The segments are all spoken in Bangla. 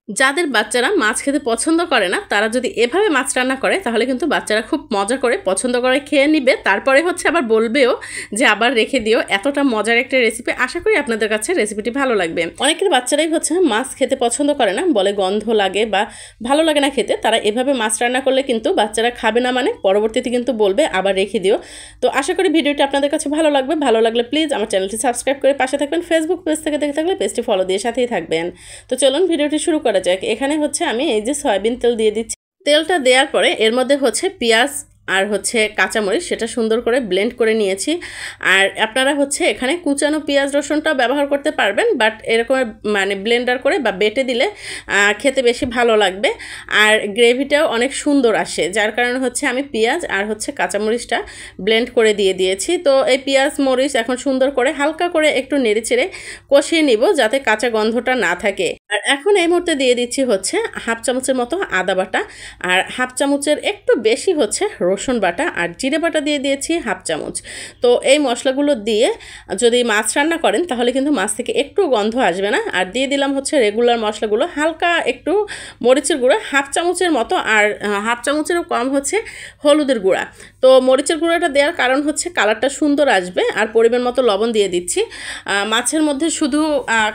যাদের বাচ্চারা মাছ খেতে পছন্দ করে না তারা যদি এভাবে মাছ রান্না করে তাহলে কিন্তু বাচ্চারা খুব মজা করে পছন্দ করে খেয়ে নিবে, তারপরে হচ্ছে আবার বলবেও যে আবার রেখে দিও। এতটা মজার একটা রেসিপি, আশা করি আপনাদের কাছে রেসিপিটি ভালো লাগবে। অনেকের বাচ্চারাই হচ্ছে মাছ খেতে পছন্দ করে না, বলে গন্ধ লাগে বা ভালো লাগে না খেতে। তারা এভাবে মাছ রান্না করলে কিন্তু বাচ্চারা খাবে না, মানে পরবর্তীতে কিন্তু বলবে আবার রেখে দিও। তো আশা করি ভিডিওটি আপনাদের কাছে ভালো লাগবে। ভালো লাগলে প্লিজ আমার চ্যানেলটি সাবস্ক্রাইব করে পাশে থাকবেন। ফেসবুক পেজ থেকে দেখে থাকলে পেজটি ফলো দিয়ে সাথেই থাকবেন। তো চলুন ভিডিওটি শুরু করা যাক। এখানে হচ্ছে আমি এই যে সয়াবিন তেল দিয়ে দিচ্ছি। তেলটা দেওয়ার পরে এর মধ্যে হচ্ছে পেঁয়াজ আর হচ্ছে কাঁচামরিচ সেটা সুন্দর করে ব্লেন্ড করে নিয়েছি। আর আপনারা হচ্ছে এখানে কুচানো পেঁয়াজ রসুনটা ব্যবহার করতে পারবেন, বাট এরকম মানে ব্লেন্ডার করে বা বেটে দিলে খেতে বেশি ভালো লাগবে আর গ্রেভিটাও অনেক সুন্দর আসে। যার কারণে হচ্ছে আমি পেঁয়াজ আর হচ্ছে কাঁচামরিচটা ব্লেন্ড করে দিয়েছি। তো এই পেঁয়াজ মরিচ এখন সুন্দর করে হালকা করে একটু নেড়েচেড়ে কষিয়ে নিব যাতে কাঁচা গন্ধটা না থাকে। আর এখন এই মুহূর্তে দিয়ে দিচ্ছি হচ্ছে হাফ চামচের মতো আদা বাটা, আর হাফ চামচের একটু বেশি হচ্ছে রসুন বাটা, আর জিরে বাটা দিয়ে দিয়েছি হাফ চামচ। তো এই মশলাগুলো দিয়ে যদি মাছ রান্না করেন তাহলে কিন্তু মাছ থেকে একটু গন্ধ আসবে না। আর দিয়ে দিলাম হচ্ছে রেগুলার মশলাগুলো, হালকা একটু মরিচের গুঁড়া হাফ চামচের মতো, আর হাফ চামচেরও কম হচ্ছে হলুদের গুঁড়া। তো মরিচের গুঁড়াটা দেওয়ার কারণ হচ্ছে কালারটা সুন্দর আসবে। আর পরিমাণ মতো লবণ দিয়ে দিচ্ছি। মাছের মধ্যে শুধু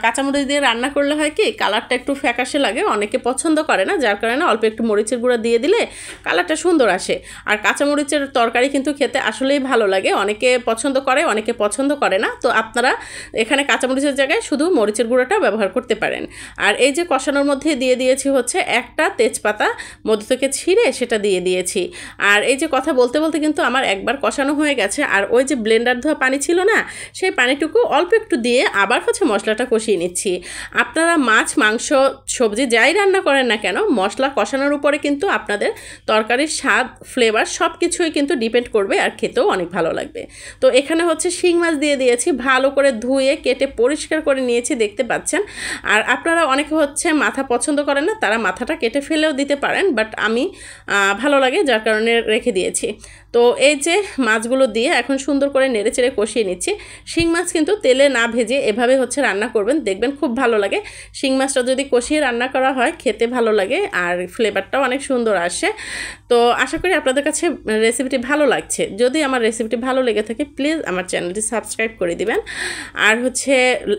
কাঁচামরিচ দিয়ে রান্না করলে হয় কি কালারটা একটু ফ্যাকাশে লাগে, অনেকে পছন্দ করে না, যার কারণে অল্প একটু মরিচের গুঁড়া দিয়ে দিলে কালারটা সুন্দর আসে। আর কাঁচামরিচের তরকারি কিন্তু খেতে আসলেই ভালো লাগে, অনেকে পছন্দ করে অনেকে পছন্দ করে না। তো আপনারা এখানে কাঁচামরিচের জায়গায় শুধু মরিচের গুঁড়োটা ব্যবহার করতে পারেন। আর এই যে কষানোর মধ্যে দিয়ে দিয়েছি হচ্ছে একটা তেজপাতা মধ্য থেকে ছিঁড়ে সেটা দিয়ে দিয়েছি। আর এই যে কথা বলতে বলতে কিন্তু আমার একবার কষানো হয়ে গেছে। আর ওই যে ব্লেন্ডার ধোয়া পানি ছিল না, সেই পানিটুকু অল্প একটু দিয়ে আবার হচ্ছে মশলাটা কষিয়ে নিচ্ছি। আপনারা মাছ মাংস সবজি যাই রান্না করেন না কেন, মশলা কষানোর উপরে কিন্তু আপনাদের তরকারির স্বাদ ফ্লেভার সব কিছুই কিন্তু ডিপেন্ড করবে, আর খেতেও অনেক ভালো লাগবে। তো এখানে হচ্ছে শিং মাছ দিয়ে দিয়েছি, ভালো করে ধুয়ে কেটে পরিষ্কার করে নিয়েছি, দেখতে পাচ্ছেন। আর আপনারা অনেকে হচ্ছে মাথা পছন্দ করেন না, তারা মাথাটা কেটে ফেলেও দিতে পারেন, বাট আমি ভালো লাগে যার কারণে রেখে দিয়েছি। তো এই যে মাছগুলো দিয়ে এখন সুন্দর করে নেড়েচেড়ে কষিয়ে নিচ্ছি। শিং মাছ কিন্তু তেলে না ভেজে এভাবে হচ্ছে রান্না করবেন, দেখবেন খুব ভালো লাগে। শিং মাছটা যদি কষিয়ে রান্না করা হয় খেতে ভালো লাগে আর ফ্লেভারটাও অনেক সুন্দর আসে। তো আশা করি আপনাদের কাছে রেসিপিটি ভালো লাগছে। যদি আমার রেসিপিটি ভালো লেগে থাকে প্লিজ আমার চ্যানেলটি সাবস্ক্রাইব করে দিবেন, আর হচ্ছে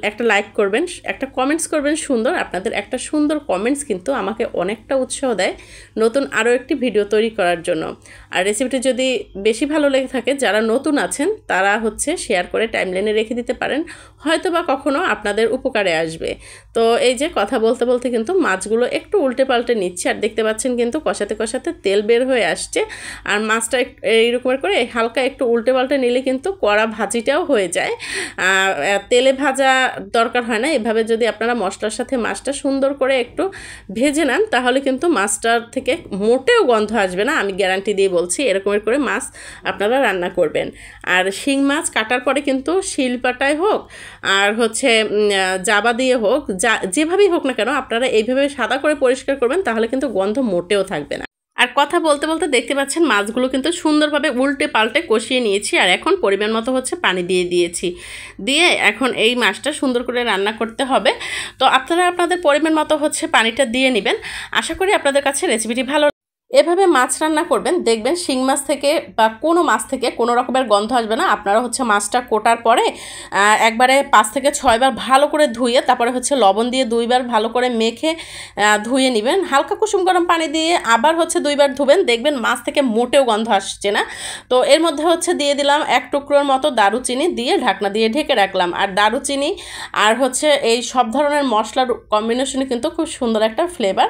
একটা লাইক করবেন, একটা কমেন্টস করবেন সুন্দর। আপনাদের একটা সুন্দর কমেন্টস কিন্তু আমাকে অনেকটা উৎসাহ দেয় নতুন আরও একটি ভিডিও তৈরি করার জন্য। আর রেসিপিটি যদি বেশি ভালো লেগে থাকে, যারা নতুন আছেন তারা হচ্ছে শেয়ার করে টাইমলাইনে রেখে দিতে পারেন, হয়তো বা কখনো আপনাদের উপকারে আসবে। তো এই যে কথা বলতে বলতে কিন্তু মাছগুলো একটু উল্টে পাল্টে নিচ্ছে, আর দেখতে পাচ্ছেন কিন্তু কষাতে কষাতে তেল বের হয়ে আসছে। আর মাছটা এইরকম করে হালকা একটু উল্টে পাল্টে নিলে কিন্তু কড়া ভাজিটাও হয়ে যায়, তেলে ভাজা দরকার হয় না। এভাবে যদি আপনারা মশলার সাথে মাছটা সুন্দর করে একটু ভেজে নেন তাহলে কিন্তু মাছটার থেকে মোটেও গন্ধ আসবে না, আমি গ্যারান্টি দিয়ে বলছি। এরকমের করে মাছ আপনারা রান্না করবেন। আর শিং মাছ কাটার পরে কিন্তু শিলপাটায় হোক আর হচ্ছে জাবা দিয়ে হোক, যেভাবেই হোক না কেন আপনারা এইভাবে সাদা করে পরিষ্কার করবেন, তাহলে কিন্তু গন্ধ মোটেও থাকবে না। আর কথা বলতে বলতে দেখতে পাচ্ছেন মাছগুলো কিন্তু সুন্দরভাবে উল্টে পাল্টে কষিয়ে নিয়েছি। আর এখন পরিমাণ মতো হচ্ছে পানি দিয়ে দিয়েছি, দিয়ে এখন এই মাছটা সুন্দর করে রান্না করতে হবে। তো আপনারা আপনাদের পরিমাণ মতো হচ্ছে পানিটা দিয়ে নেবেন। আশা করি আপনাদের কাছে রেসিপিটি ভালো। এভাবে মাছ রান্না করবেন, দেখবেন শিং মাছ থেকে বা কোনো মাছ থেকে কোনো রকমের গন্ধ আসবে না। আপনারা হচ্ছে মাছটা কোটার পরে একবারে 5 থেকে 6 বার ভালো করে ধুয়ে তারপরে হচ্ছে লবণ দিয়ে 2 বার ভালো করে মেখে ধুয়ে নেবেন, হালকা কুসুম গরম পানি দিয়ে আবার হচ্ছে 2 বার ধুবেন, দেখবেন মাছ থেকে মোটেও গন্ধ আসছে না। তো এর মধ্যে হচ্ছে দিয়ে দিলাম 1 টুকরোর মতো দারুচিনি, দিয়ে ঢাকনা দিয়ে ঢেকে রাখলাম। আর দারুচিনি আর হচ্ছে এই সব ধরনের মশলার কম্বিনেশনে কিন্তু খুব সুন্দর একটা ফ্লেভার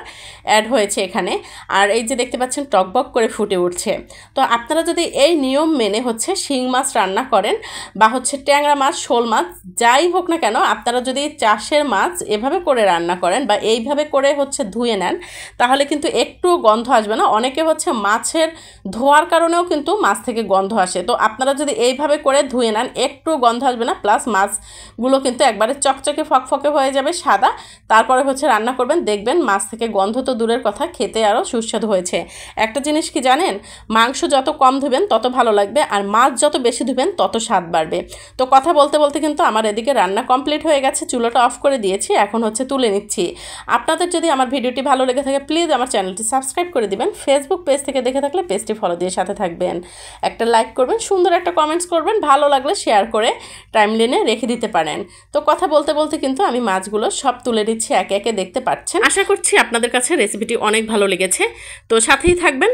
অ্যাড হয়েছে এখানে। আর এই যে দেখতে পাচ্ছেন টকবক করে ফুটে উঠছে। তো আপনারা যদি এই নিয়ম মেনে হচ্ছে শিং মাছ রান্না করেন বা হচ্ছে ট্যাংরা মাছ, শোল মাছ যাই হোক না কেন, আপনারা যদি চাষের মাছ এভাবে করে রান্না করেন বা এইভাবে করে হচ্ছে ধুয়ে নেন তাহলে কিন্তু একটু গন্ধ আসবে না। অনেকে হচ্ছে মাছের ধোয়ার কারণেও কিন্তু মাছ থেকে গন্ধ আসে। তো আপনারা যদি এইভাবে করে ধুয়ে নেন একটু গন্ধ আসবে না, প্লাস মাছগুলো কিন্তু একবারে চকচকে ফকফকে হয়ে যাবে সাদা। তারপরে হচ্ছে রান্না করবেন, দেখবেন মাছ থেকে গন্ধ তো দূরের কথা, খেতে আরও সুস্বাদু হয়েছে। একটা জিনিস কি জানেন, মাংস যত কম ধুবেন তত ভালো লাগবে, আর মাছ যত বেশি ধুবেন তত স্বাদ বাড়বে। তো কথা বলতে বলতে কিন্তু আমার এদিকে রান্না কমপ্লিট হয়ে গেছে, চুলাটা অফ করে দিয়েছি, এখন হচ্ছে তুলে নিচ্ছি। আপনাদের যদি আমার ভিডিওটি ভালো লেগে থাকে প্লিজ আমার চ্যানেলটি সাবস্ক্রাইব করে দিবেন। ফেসবুক পেজ থেকে দেখে থাকলে পেজটি ফলো দিয়ে সাথে থাকবেন, একটা লাইক করবেন, সুন্দর একটা কমেন্টস করবেন, ভালো লাগলে শেয়ার করে টাইমলাইনে রেখে দিতে পারেন। তো কথা বলতে বলতে কিন্তু আমি মাছগুলো সব তুলে দিচ্ছি একে একে, দেখতে পাচ্ছেন। আশা করছি আপনাদের কাছে রেসিপিটি অনেক ভালো লেগেছে, তো সাথেই থাকবেন।